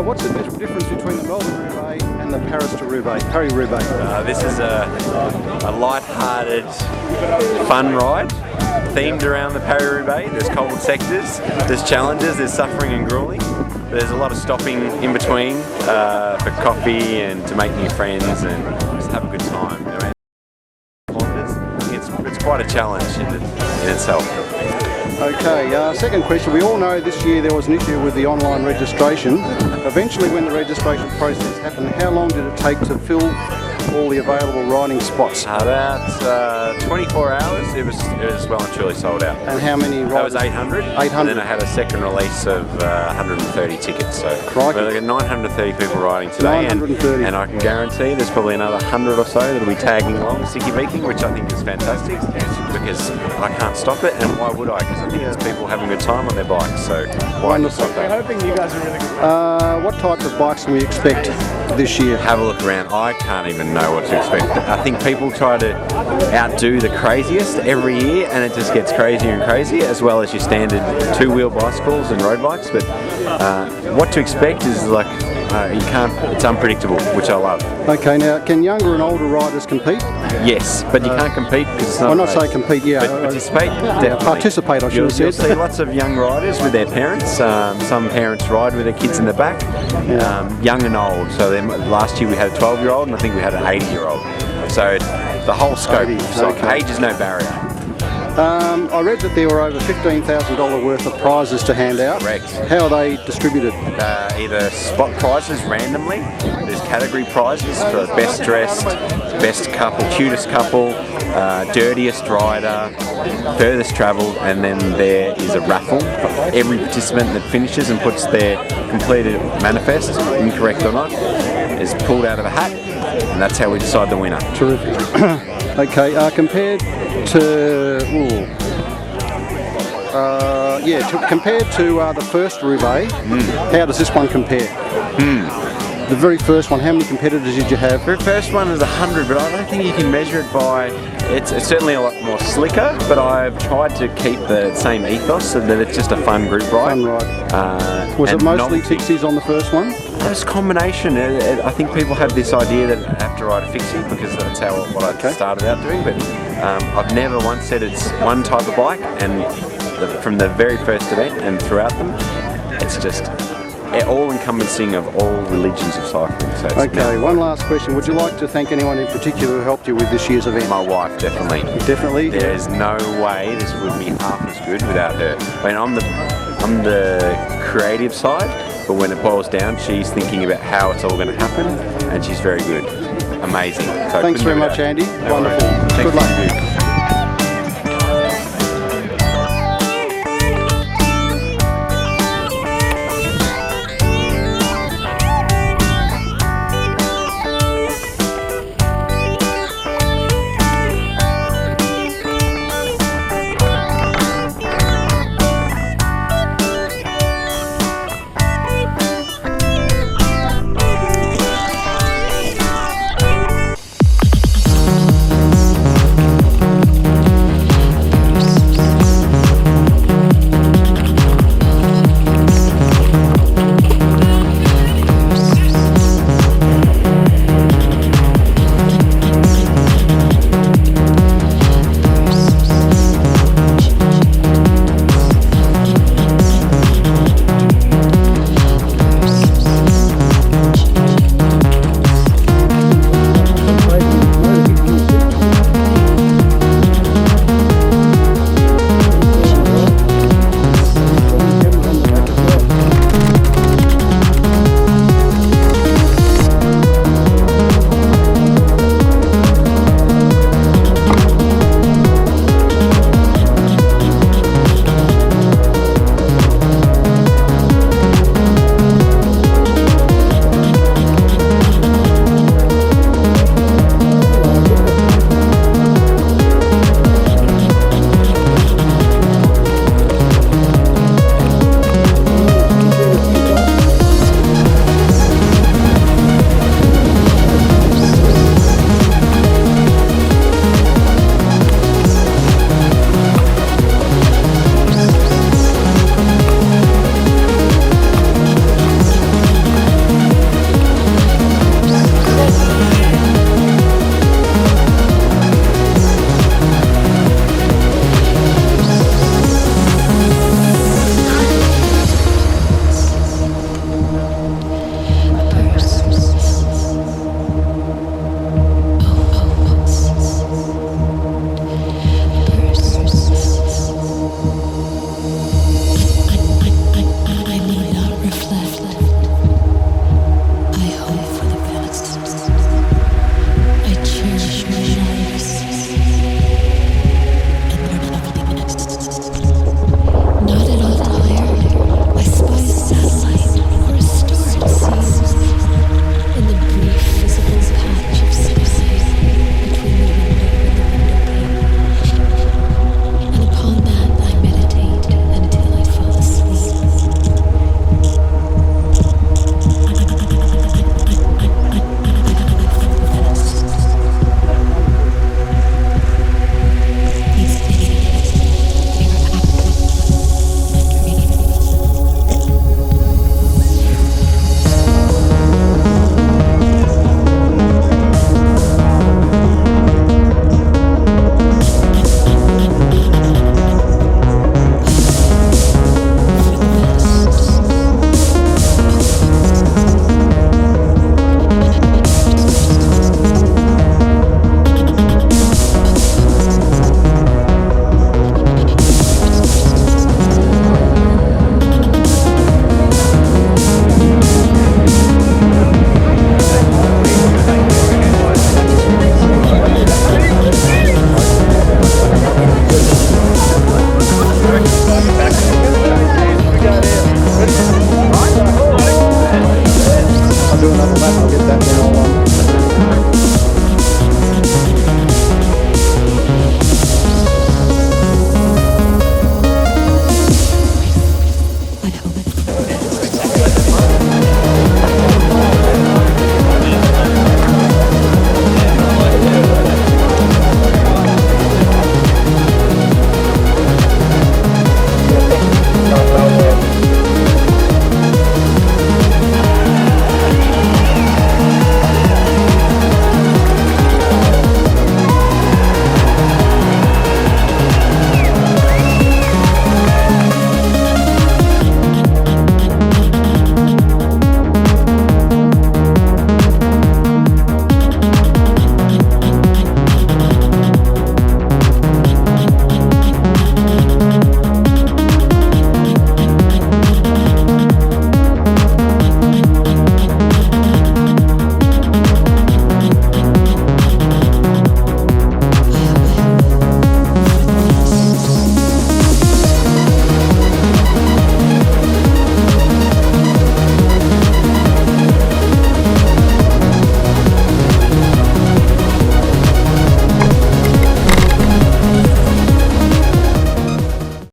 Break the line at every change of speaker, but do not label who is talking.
what's the difference between the Melburn Roobaix and the Paris to Roubaix, Paris Roubaix?
This is a light-hearted, fun ride themed around the Paris Roubaix. There's cobbled sectors, there's challenges, there's suffering and grueling. There's a lot of stopping in between for coffee and to make new friends and just have a good time. It's quite a challenge in itself.
Okay, second question. We all know this year there was an issue with the online registration. Eventually, when the registration process happened, how long did it take to fill all the available riding spots?
About 24 hours. It was well and truly sold out.
And how many riders?
That was 800.
800.
And then I had a second release of 130 tickets. So we're like 930 people riding today.
930.
And I can guarantee there's probably another 100 or so that'll be tagging along, sticky beaking, which I think is fantastic because I can't stop it. And why would I? Because I think there's people having a good time on their bikes. So why not stop that?
We're hoping you guys are really good.
What type of bikes can we expect this year?
Have a look around. I can't even know what to expect. I think people try to outdo the craziest every year, and it just gets crazier and crazier, as well as your standard two-wheel bicycles and road bikes. But what to expect is like you can't. It's unpredictable, which I love.
Okay, now can younger and older riders compete?
Yes, but you can't compete because it's not.
Well, not say compete, yeah.
But participate. Definitely.
Participate, I should have said.
You'll see lots of young riders with their parents. Some parents ride with their kids in the back. Young and old. So last year we had a 12-year-old, and I think we had an 80-year-old. So the whole scope. So age is no barrier.
I read that there were over $15,000 worth of prizes to hand out.
Correct.
How are they distributed?
Either spot prizes randomly. There's category prizes for best dressed, best couple, cutest couple, dirtiest rider, furthest travelled, and then there is a raffle for every participant that finishes and puts their completed manifest, incorrect or not, is pulled out of a hat, and that's how we decide the winner.
Terrific. Okay, compared to compared to the first Roubaix, how does this one compare? The very first one, how many competitors did you have?
The very first one is 100, but I don't think you can measure it by. It's certainly a lot more slicker, but I've tried to keep the same ethos so that it's just a fun group ride.
Fun ride. Was it mostly fixies on the first one?
It's a combination. I think people have this idea that I have to ride a fixie because that's what I started out doing, but I've never once said it's one type of bike, and from the very first event and throughout them, it's just all-encompassing of all religions of cycling. So
okay, one last question. Would you like to thank anyone in particular who helped you with this year's event?
My wife, definitely.
Definitely?
There's no way this would be half as good without her. I mean, I'm the creative side, but when it boils down, she's thinking about how it's all going to happen, and she's very good. Amazing. So
thanks very much, Andy.
No
wonderful.
Worries.
Good luck. do another lap, I'll get that, then I'll